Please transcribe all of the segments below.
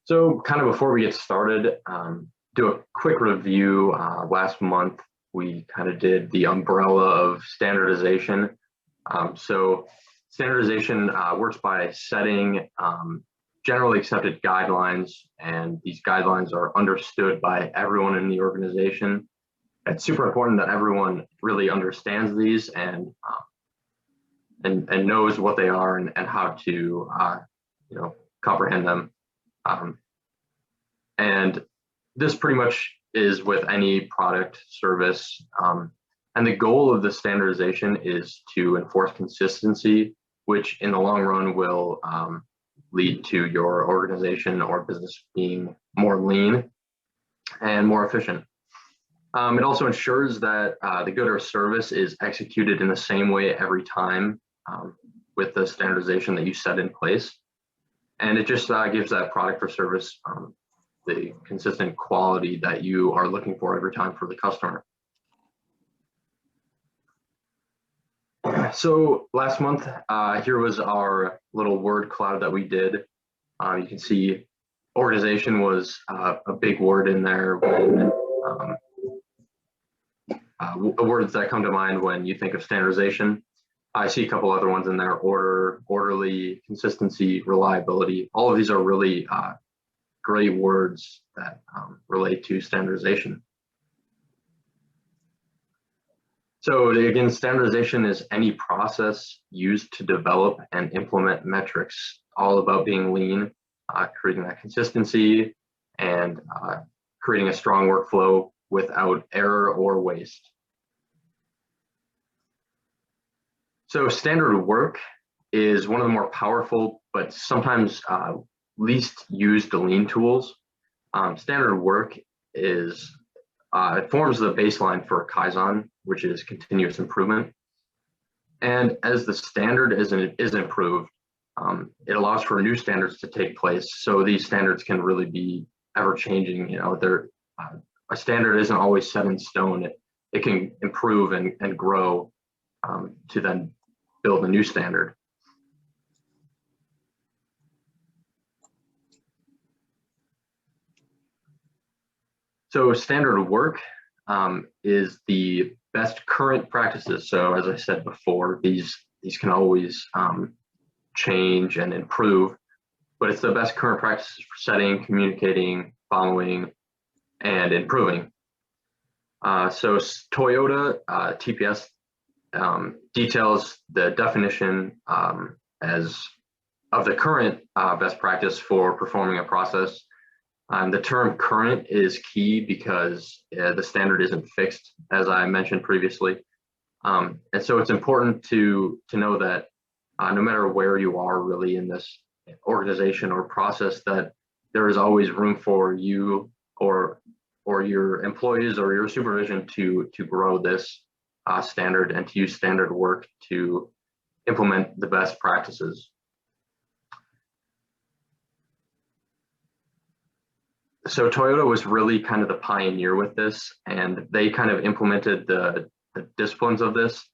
So kind of before we get started, do a quick review. Last month, we kind of did the umbrella of standardization. So standardization works by setting generally accepted guidelines, and these guidelines are understood by everyone in the organization. It's super important that everyone really understands these and knows what they are and how to comprehend them. And this pretty much is with any product service. And the goal of the standardization is to enforce consistency, which in the long run will lead to your organization or business being more lean and more efficient. It also ensures that the good or service is executed in the same way every time with the standardization that you set in place. And it just gives that product or service the consistent quality that you are looking for every time for the customer. So last month, here was our little word cloud that we did. You can see organization was a big word in there. When words that come to mind when you think of standardization. I see a couple other ones in there: order, orderly, consistency, reliability. All of these are really great words that relate to standardization. So again, standardization is any process used to develop and implement metrics, all about being lean, creating that consistency, and creating a strong workflow without error or waste. So standard work is one of the more powerful, but sometimes least used lean tools. Standard work is, it forms the baseline for Kaizen, which is continuous improvement. And as the standard is improved, it allows for new standards to take place. So these standards can really be ever changing. You know, a standard isn't always set in stone. It can improve and grow to then build a new standard. So standard work is the best current practices. So as I said before, these can always change and improve, but it's the best current practices for setting, communicating, following, and improving. So Toyota TPS details the definition as of the current best practice for performing a process. The term current is key because the standard isn't fixed, as I mentioned previously. And so it's important to know that no matter where you are really in this organization or process, that there is always room for you or your employees or your supervision to grow this standard and to use standard work to implement the best practices. So Toyota was really kind of the pioneer with this, and they kind of implemented the disciplines of this.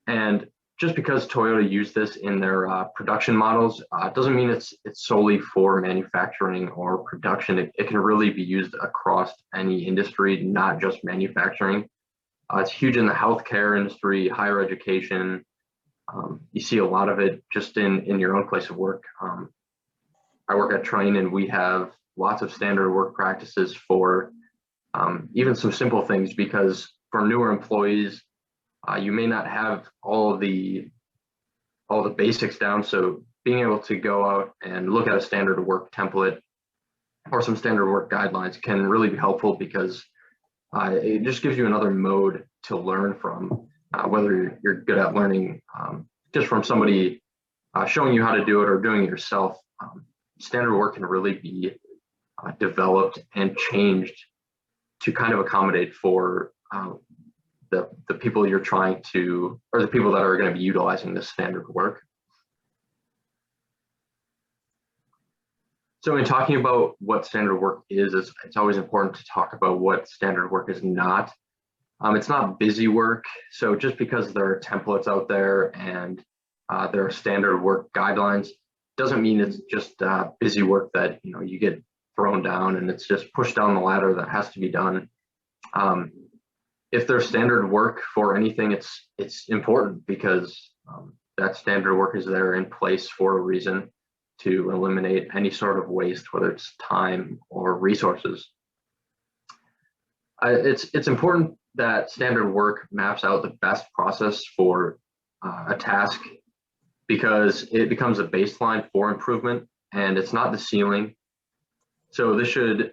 And just because Toyota used this in their production models, doesn't mean it's solely for manufacturing or production. It can really be used across any industry, not just manufacturing. It's huge in the healthcare industry, higher education. You see a lot of it just in your own place of work. I work at Train, and we have lots of standard work practices for even some simple things, because for newer employees, you may not have all the basics down. So being able to go out and look at a standard work template or some standard work guidelines can really be helpful, because it just gives you another mode to learn from, whether you're good at learning just from somebody showing you how to do it or doing it yourself. Standard work can really be developed and changed to kind of accommodate for the people you're trying to, or the people that are going to be utilizing this standard work. So in talking about what standard work is, it's always important to talk about what standard work is not. It's not busy work. So just because there are templates out there and there are standard work guidelines, doesn't mean it's just busy work that you get thrown down and it's just pushed down the ladder that has to be done. If there's standard work for anything, it's important because that standard work is there in place for a reason to eliminate any sort of waste, whether it's time or resources. It's important that standard work maps out the best process for a task because it becomes a baseline for improvement and it's not the ceiling. So this should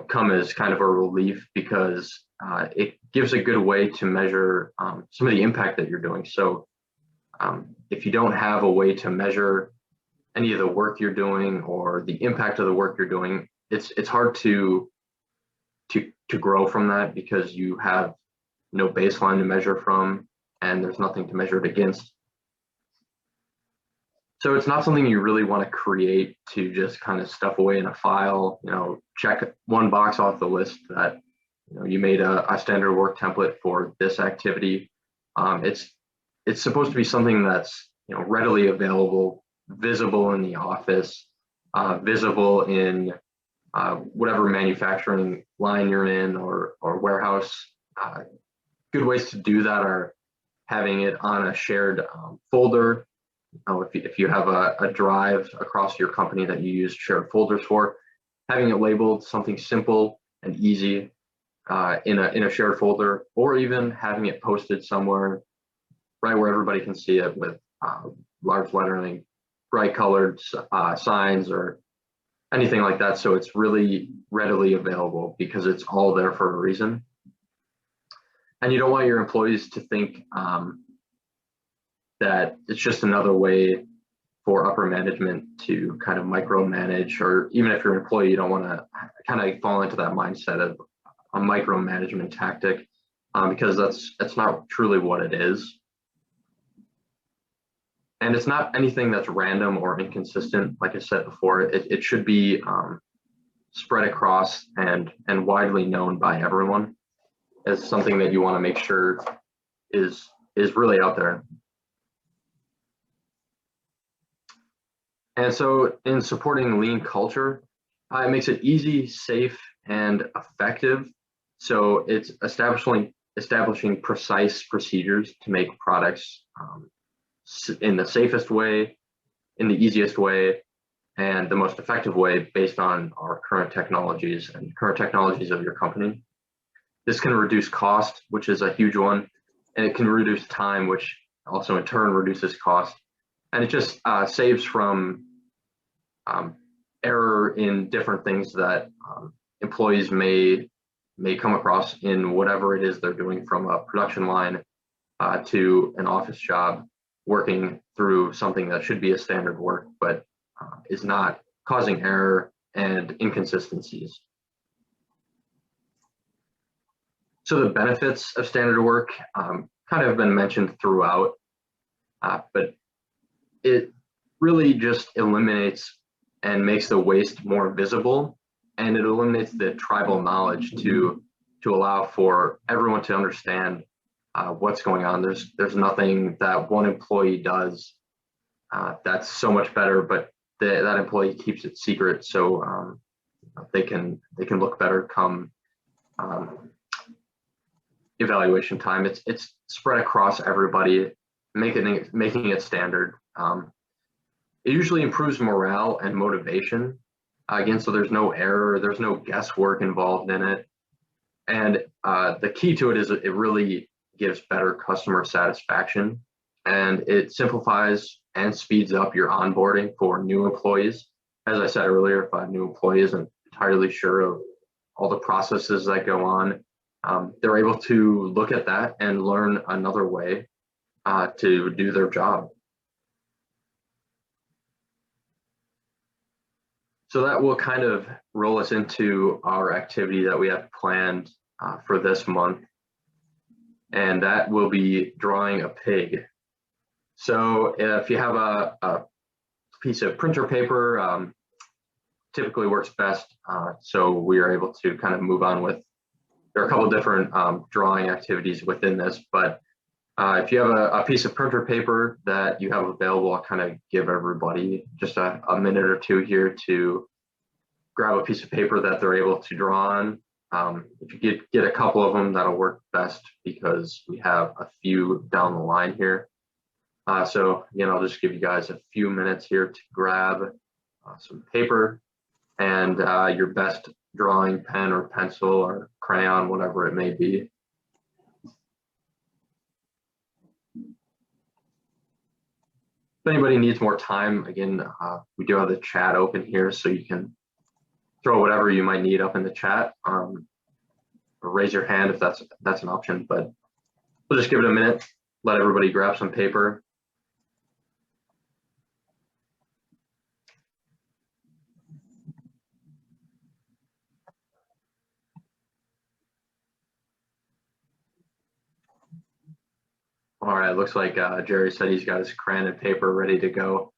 come as kind of a relief because it gives a good way to measure some of the impact that you're doing. So if you don't have a way to measure any of the work you're doing or the impact of the work you're doing, it's hard to grow from that because you have no baseline to measure from and there's nothing to measure it against. So it's not something you really want to create to just kind of stuff away in a file, check one box off the list that you made a standard work template for this activity. It's supposed to be something that's readily available, visible in the office, visible in whatever manufacturing line you're in or warehouse. Good ways to do that are having it on a shared folder. If you have a drive across your company that you use shared folders for, having it labeled something simple and easy in a shared folder, or even having it posted somewhere right where everybody can see it with large lettering, bright colored signs or anything like that. So it's really readily available because it's all there for a reason. And you don't want your employees to think that it's just another way for upper management to kind of micromanage, or even if you're an employee, you don't want to kind of fall into that mindset of a micromanagement tactic because that's not truly what it is. And it's not anything that's random or inconsistent. Like I said before, it should be spread across and widely known by everyone as something that you want to make sure is really out there. And so in supporting lean culture, it makes it easy, safe, and effective. So it's establishing precise procedures to make products in the safest way, in the easiest way, and the most effective way based on our current technologies and current technologies of your company. This can reduce cost, which is a huge one, and it can reduce time, which also in turn reduces cost. And it just saves from error in different things that employees may come across in whatever it is they're doing, from a production line to an office job, working through something that should be a standard work, but is not, causing error and inconsistencies. So the benefits of standard work kind of have been mentioned throughout, but it really just eliminates and makes the waste more visible, and it eliminates the tribal knowledge to allow for everyone to understand what's going on. There's nothing that one employee does that's so much better, but that employee keeps it secret so they can look better come evaluation time. It's spread across everybody, making it standard. It usually improves morale and motivation. Again, so there's no error, there's no guesswork involved in it. And the key to it is it really gives better customer satisfaction, and it simplifies and speeds up your onboarding for new employees. As I said earlier, if a new employee isn't entirely sure of all the processes that go on, they're able to look at that and learn another way to do their job. So that will kind of roll us into our activity that we have planned for this month, and that will be drawing a pig. So if you have a piece of printer paper, typically works best, so we are able to kind of move on with, there are a couple of different drawing activities within this, but if you have a piece of printer paper that you have available, I'll kind of give everybody just a minute or two here to grab a piece of paper that they're able to draw on. If you get a couple of them, that'll work best because we have a few down the line here. So again, I'll just give you guys a few minutes here to grab some paper and your best drawing pen or pencil or crayon, whatever it may be. If anybody needs more time, again, we do have the chat open here, so you can throw whatever you might need up in the chat, or raise your hand if that's an option. But we'll just give it a minute, let everybody grab some paper. All right, looks like Jerry said he's got his crayon and paper ready to go.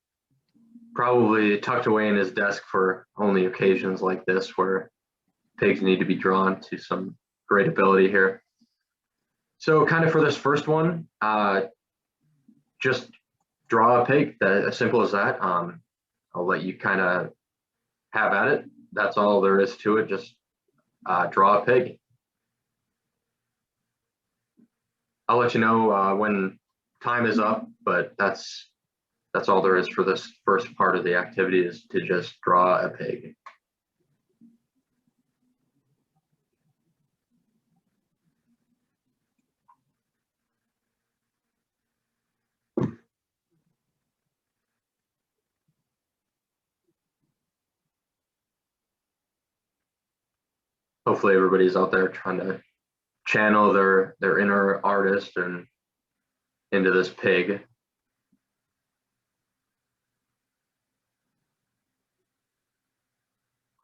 Probably tucked away in his desk for only occasions like this where pigs need to be drawn to some great ability here. So kind of for this first one, just draw a pig, as simple as that. I'll let you kind of have at it. That's all there is to it, just draw a pig. I'll let you know when time is up, but that's all there is for this first part of the activity, is to just draw a pig. Hopefully everybody's out there trying to channel their inner artist and into this pig.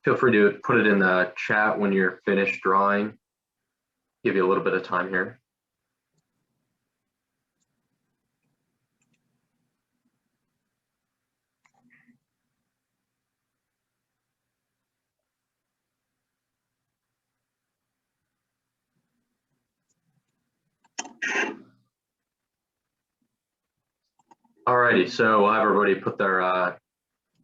Feel free to put it in the chat when you're finished drawing. Give you a little bit of time here. Alrighty, so we'll have everybody put their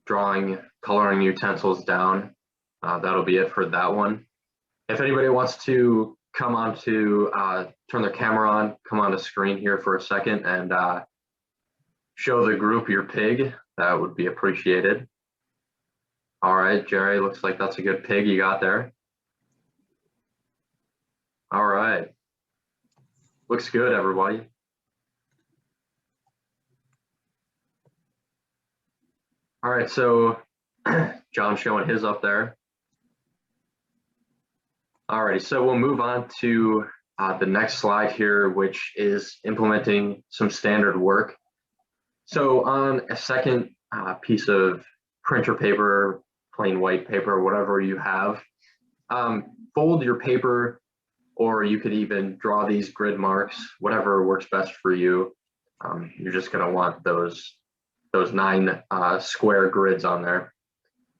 drawing, coloring utensils down. That'll be it for that one. If anybody wants to come on to turn their camera on, come on the screen here for a second and show the group your pig, that would be appreciated. All right, Jerry, looks like that's a good pig you got there. All right, looks good, everybody. All right, so John's showing his up there. All righty, so we'll move on to the next slide here, which is implementing some standard work. So on a second piece of printer paper, plain white paper, whatever you have, fold your paper, or you could even draw these grid marks, whatever works best for you. You're just gonna want those 9 square grids on there.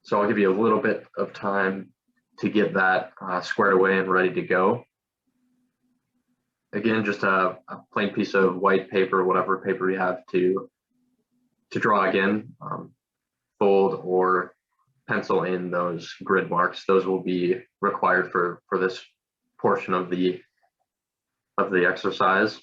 So I'll give you a little bit of time to get that squared away and ready to go. Again, just a plain piece of white paper, whatever paper you have to draw again, fold or pencil in those grid marks. Those will be required for this portion of the exercise.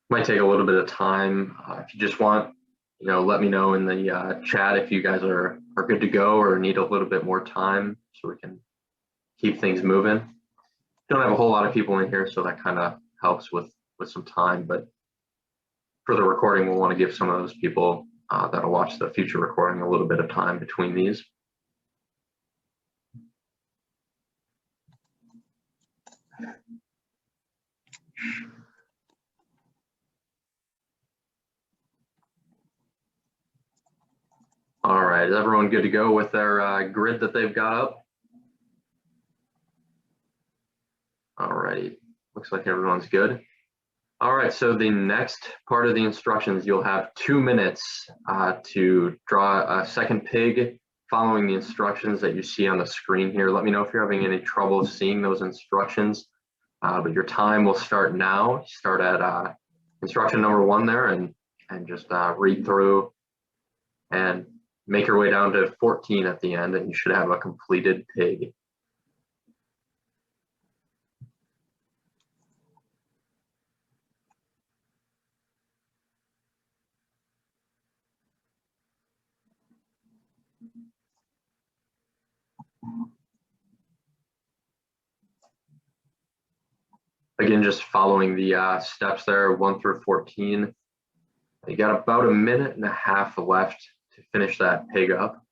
Might take a little bit of time. If you just want, let me know in the chat if you guys are good to go or need a little bit more time so we can keep things moving. Don't have a whole lot of people in here, so that kind of helps with some time, but for the recording, we'll want to give some of those people that'll watch the future recording a little bit of time between these. All right, is everyone good to go with their grid that they've got up? All right, looks like everyone's good. All right, so the next part of the instructions, you'll have 2 minutes to draw a second pig following the instructions that you see on the screen here. Let me know if you're having any trouble seeing those instructions, but your time will start now. Start at instruction number 1 there, and and just read through and make your way down to 14 at the end, and you should have a completed pig. Again, just following the steps there, 1 through 14. You got about a minute and a half left to finish that pig up.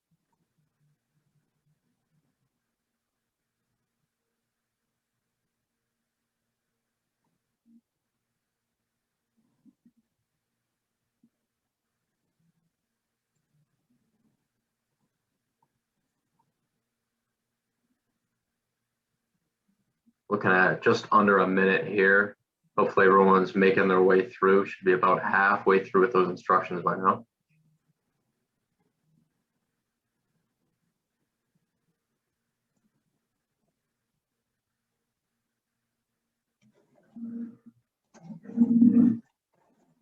Looking at just under a minute here. Hopefully everyone's making their way through. Should be about halfway through with those instructions by now.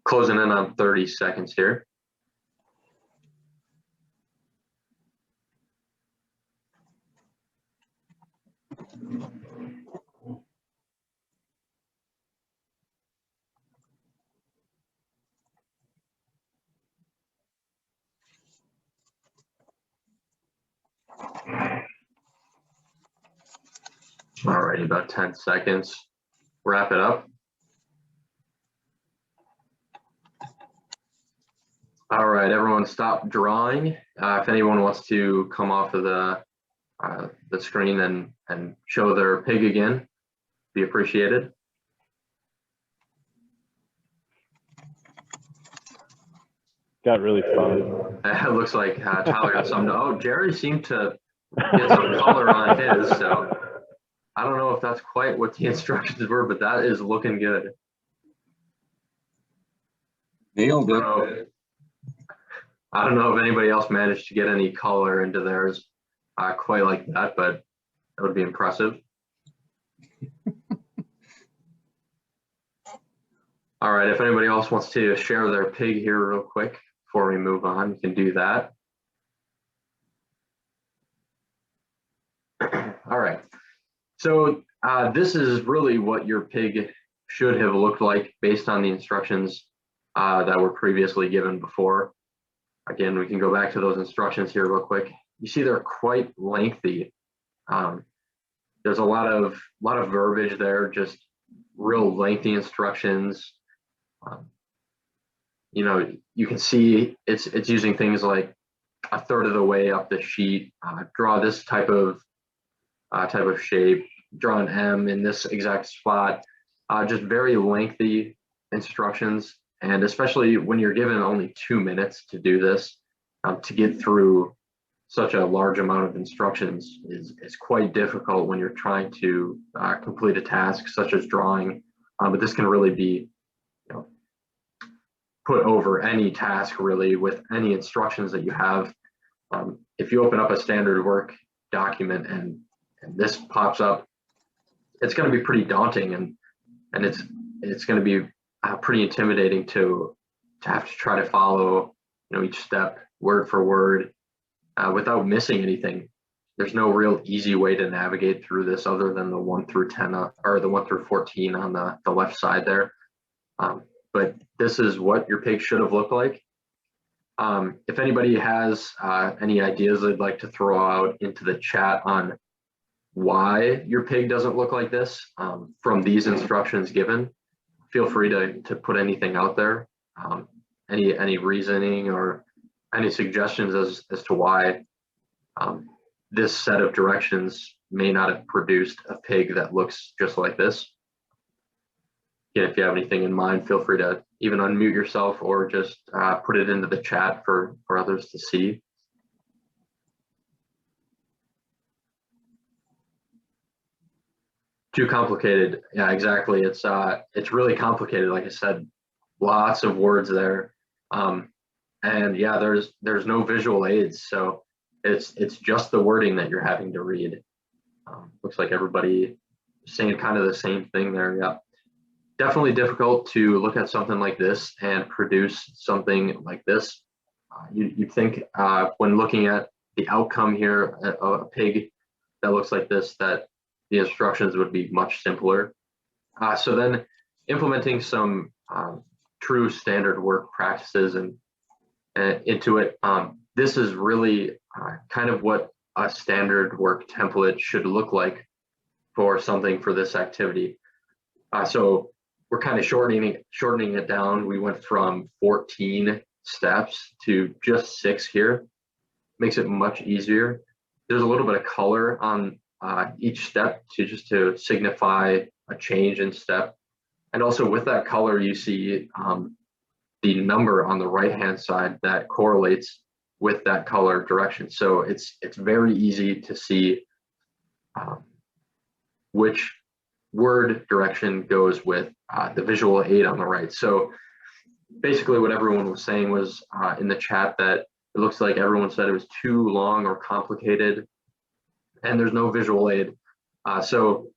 Closing in on 30 seconds here. All right, about 10 seconds. Wrap it up. All right, everyone stop drawing. If anyone wants to come off of the screen and show their pig again, be appreciated. Got really fun. It looks like Tyler got some. Oh, Jerry seemed to get some color on his, so I don't know if that's quite what the instructions were, but that is looking good. Nailed it. I don't know if anybody else managed to get any color into theirs quite like that, but that would be impressive. All right, if anybody else wants to share their pig here real quick before we move on, you can do that. All right, so this is really what your pig should have looked like based on the instructions that were previously given before. Again, we can go back to those instructions here real quick. You see they're quite lengthy. There's a lot of verbiage there, just real lengthy instructions. You know, you can see it's using things like a third of the way up the sheet, draw this type of shape, draw an M in this exact spot. Just very lengthy instructions, and especially when you're given only 2 minutes to do this, to get through such a large amount of instructions is quite difficult when you're trying to complete a task such as drawing. But this can really be, you know, put over any task really with any instructions that you have. If you open up a standard work document and this pops up, it's going to be pretty daunting, and it's going to be pretty intimidating to have to try to follow, you know, each step word for word without missing anything. There's no real easy way to navigate through this other than the 1 through 10 or the 1 through 14 on the left side there. But this is what your pig should have looked like. If anybody has any ideas they'd like to throw out into the chat on why your pig doesn't look like this from these instructions given, feel free to put anything out there. Any reasoning or any suggestions as to why this set of directions may not have produced a pig that looks just like this. Again, if you have anything in mind, feel free to even unmute yourself or just put it into the chat for others to see. Too complicated. Yeah, exactly. It's really complicated. Like I said, lots of words there. And yeah, there's no visual aids, so it's just the wording that you're having to read. Looks like everybody saying kind of the same thing there. Yeah, definitely difficult to look at something like this and produce something like this. You'd think when looking at the outcome here, a pig that looks like this, that the instructions would be much simpler. So then implementing some true standard work practices and into it, this is really kind of what a standard work template should look like for something for this activity. So we're kind of shortening it down. We went from 14 steps to just 6 here. Makes it much easier. There's a little bit of color on each step to signify a change in step. And also with that color, you see the number on the right-hand side that correlates with that color direction. So it's very easy to see which word direction goes with the visual aid on the right. So basically what everyone was saying was in the chat that it looks like everyone said it was too long or complicated and there's no visual aid. So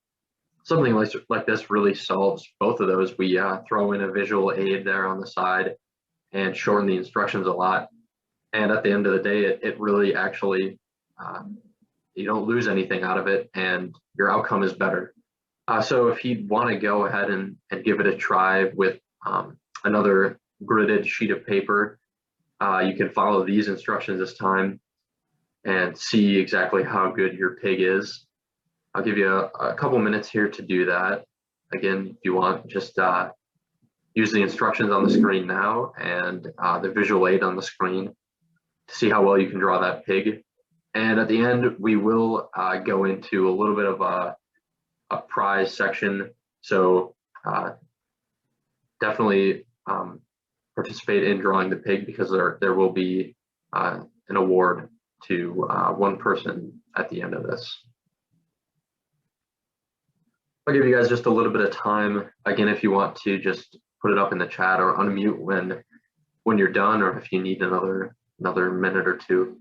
something like this really solves both of those. We throw in a visual aid there on the side and shorten the instructions a lot. And at the end of the day, it really actually, you don't lose anything out of it and your outcome is better. So if you want to go ahead and give it a try with another gridded sheet of paper, you can follow these instructions this time and see exactly how good your pig is. I'll give you a couple minutes here to do that. Again, if you want, just use the instructions on the screen now and the visual aid on the screen to see how well you can draw that pig. And at the end, we will go into a little bit of a prize section. So definitely participate in drawing the pig because there will be an award to one person at the end of this. I'll give you guys just a little bit of time. Again, if you want to just put it up in the chat or unmute when you're done, or if you need another minute or two.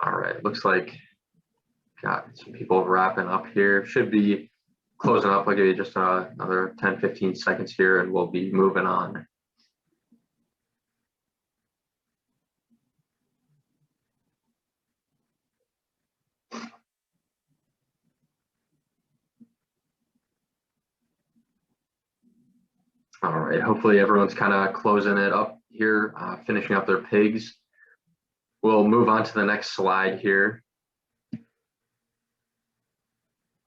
All right, looks like got some people wrapping up here. Should be closing up. I'll give you just another 10-15 seconds here and we'll be moving on. All right, hopefully everyone's kind of closing it up here, finishing up their pigs. We'll move on to the next slide here.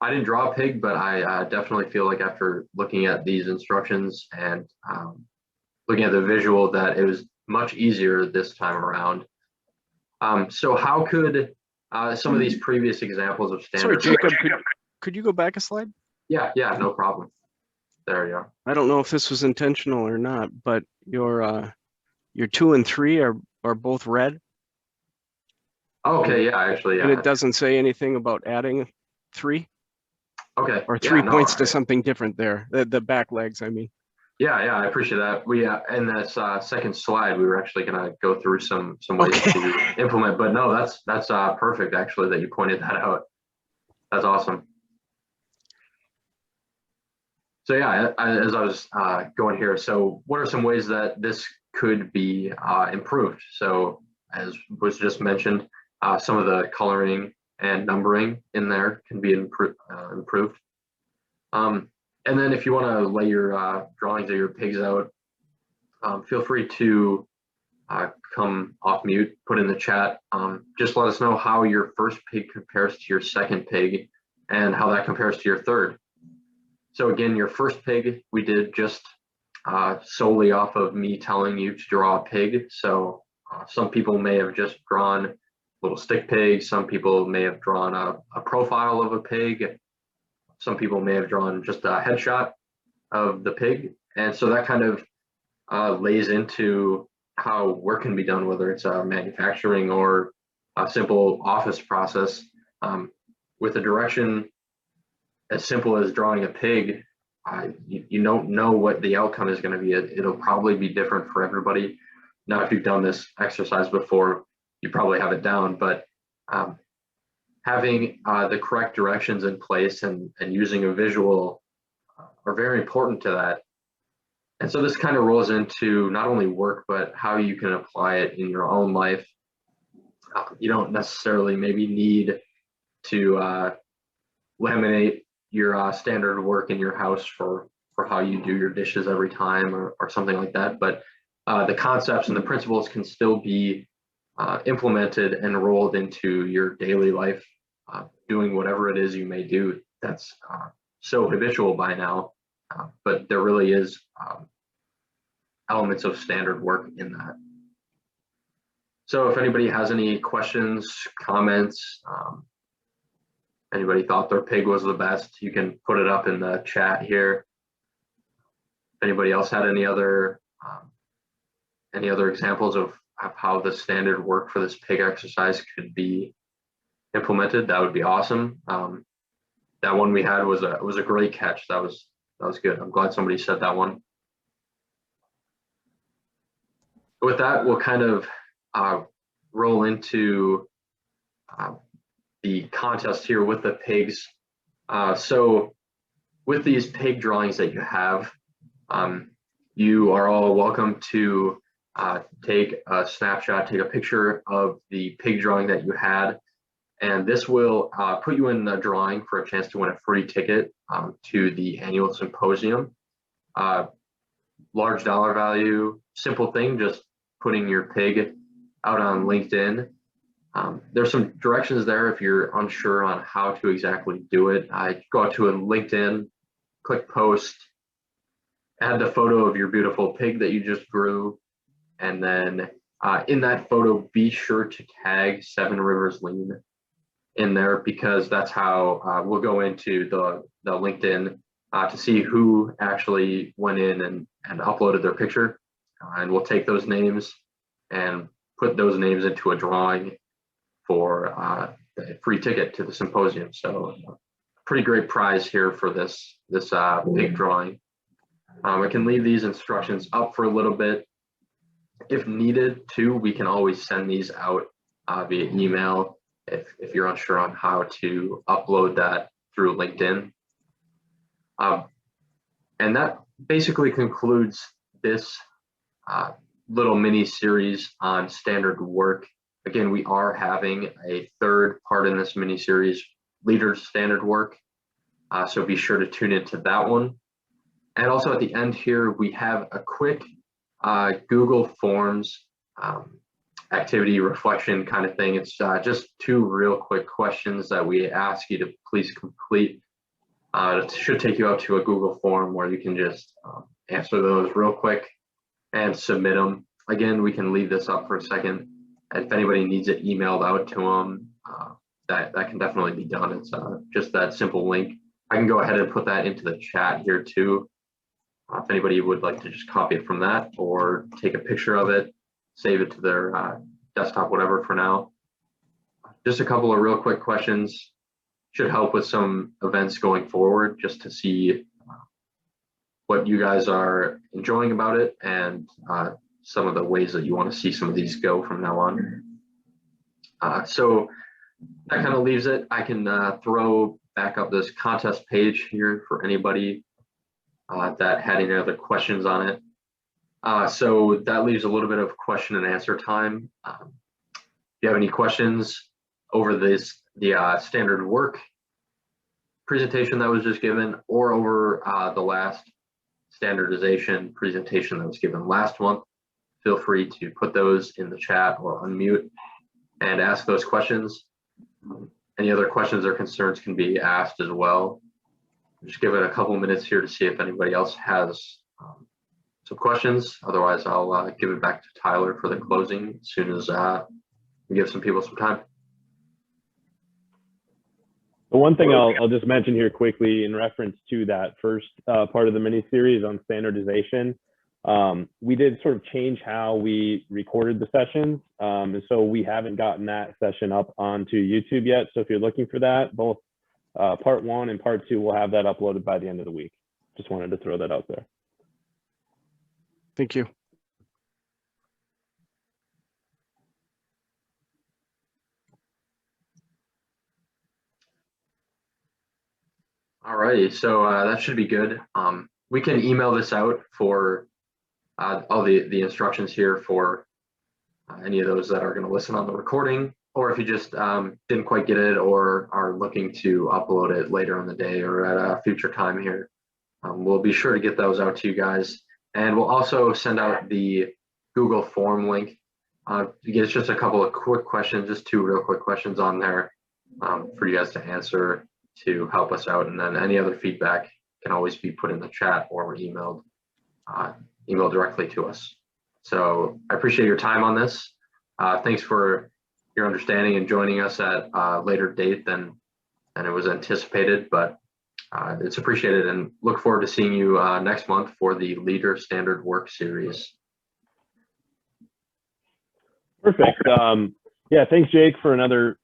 I didn't draw a pig, but I definitely feel like after looking at these instructions and looking at the visual that it was much easier this time around. So how could some of these previous examples of standard— Sorry, Jacob, could you go back a slide? Yeah, no problem. There you go. I don't know if this was intentional or not, but your 2 and 3 are both red. Okay, yeah, actually, yeah. And it doesn't say anything about adding 3. Okay. Or 3 yeah, points to something different there. The back legs, I mean. Yeah, I appreciate that. We in this second slide, we were actually going to go through some ways to implement, but no, that's perfect actually that you pointed that out. That's awesome. So yeah, as I was going here, so what are some ways that this could be improved? So as was just mentioned, some of the coloring and numbering in there can be improved. And then if you want to lay your drawings of your pigs out, feel free to come off mute, put in the chat. Just let us know how your first pig compares to your second pig and how that compares to your third. So again, your first pig, we did just solely off of me telling you to draw a pig. So some people may have just drawn little stick pigs. Some people may have drawn a profile of a pig. Some people may have drawn just a headshot of the pig. And so that kind of lays into how work can be done, whether it's manufacturing or a simple office process. With a direction as simple as drawing a pig, you don't know what the outcome is going to be. It'll probably be different for everybody. Now, if you've done this exercise before, you probably have it down, but having the correct directions in place and using a visual are very important to that. And so this kind of rolls into not only work, but how you can apply it in your own life. You don't necessarily maybe need to laminate your standard work in your house for how you do your dishes every time or something like that. But the concepts and the principles can still be implemented and rolled into your daily life, doing whatever it is you may do that's so habitual by now. But there really is elements of standard work in that. So if anybody has any questions, comments, anybody thought their pig was the best, you can put it up in the chat here. If anybody else had any other examples of how the standard work for this pig exercise could be implemented, that would be awesome. That one we had was a great catch. That was good. I'm glad somebody said that one. With that, we'll kind of roll into the contest here with the pigs. So with these pig drawings that you have, you are all welcome to take a snapshot, take a picture of the pig drawing that you had, and this will put you in the drawing for a chance to win a free ticket to the annual symposium. Large dollar value, simple thing, just putting your pig out on LinkedIn. There's some directions there if you're unsure on how to exactly do it. Go out to a LinkedIn, click post, add the photo of your beautiful pig that you just grew, and then in that photo, be sure to tag 7 Rivers Lean in there, because that's how we'll go into the LinkedIn to see who actually went in and uploaded their picture. And we'll take those names and put those names into a drawing for a free ticket to the symposium. So pretty great prize here for this big drawing. I can leave these instructions up for a little bit. If needed too, we can always send these out via email if you're unsure on how to upload that through LinkedIn. And that basically concludes this little mini series on standard work. Again, we are having a third part in this mini series, leaders standard work. So be sure to tune into that one. And also at the end here, we have a quick Google Forms activity reflection kind of thing. It's just 2 real quick questions that we ask you to please complete. It should take you out to a Google form where you can just answer those real quick and submit them. Again, we can leave this up for a second. If anybody needs it emailed out to them, that can definitely be done. It's just that simple link. I can go ahead and put that into the chat here too. If anybody would like to just copy it from that or take a picture of it, save it to their desktop, whatever for now. Just a couple of real quick questions. Should help with some events going forward, just to see what you guys are enjoying about it and some of the ways that you want to see some of these go from now on. So that kind of leaves it. I can throw back up this contest page here for anybody that had any other questions on it. So that leaves a little bit of question and answer time. If you have any questions over the standard work presentation that was just given, or over the last standardization presentation that was given last month, feel free to put those in the chat or unmute and ask those questions. Any other questions or concerns can be asked as well. Just give it a couple minutes here to see if anybody else has some questions. Otherwise, I'll give it back to Tyler for the closing as soon as we give some people some time. The one thing I'll just mention here quickly in reference to that first part of the mini series on standardization, we did sort of change how we recorded the sessions. And so we haven't gotten that session up onto YouTube yet. So if you're looking for that, both part 1 and part 2 will have that uploaded by the end of the week. just wanted to throw that out there. Thank you. All righty, so that should be good. We can email this out for all the instructions here for any of those that are going to listen on the recording, or if you just didn't quite get it or are looking to upload it later in the day or at a future time here. We'll be sure to get those out to you guys. And we'll also send out the Google form link. It's just a couple of quick questions, just 2 real quick questions on there for you guys to answer to help us out. And then any other feedback can always be put in the chat or emailed directly to us. So I appreciate your time on this. Thanks for your understanding and joining us at a later date than it was anticipated, but it's appreciated, and look forward to seeing you next month for the Leader Standard Work series. Perfect. Yeah, thanks, Jake, for another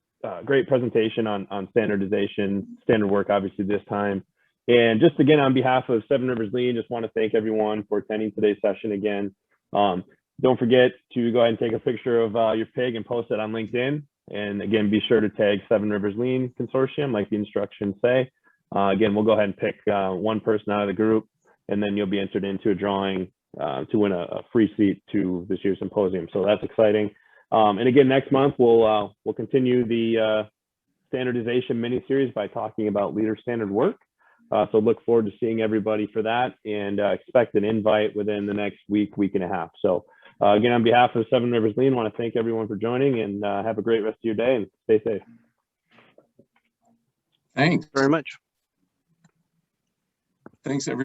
great presentation on standardization, standard work, obviously this time. And just again, on behalf of Seven Rivers Lean, just want to thank everyone for attending today's session again. Don't forget to go ahead and take a picture of your pig and post it on LinkedIn. And again, be sure to tag Seven Rivers Lean Consortium, like the instructions say. Again, we'll go ahead and pick one person out of the group, and then you'll be entered into a drawing to win a free seat to this year's symposium. So that's exciting. And again, next month, we'll continue the standardization mini-series by talking about leader standard work. So look forward to seeing everybody for that, and expect an invite within the next week and a half. So again, on behalf of Seven Rivers Lean, I want to thank everyone for joining, and have a great rest of your day and stay safe. Thanks Very much. Thanks, everyone.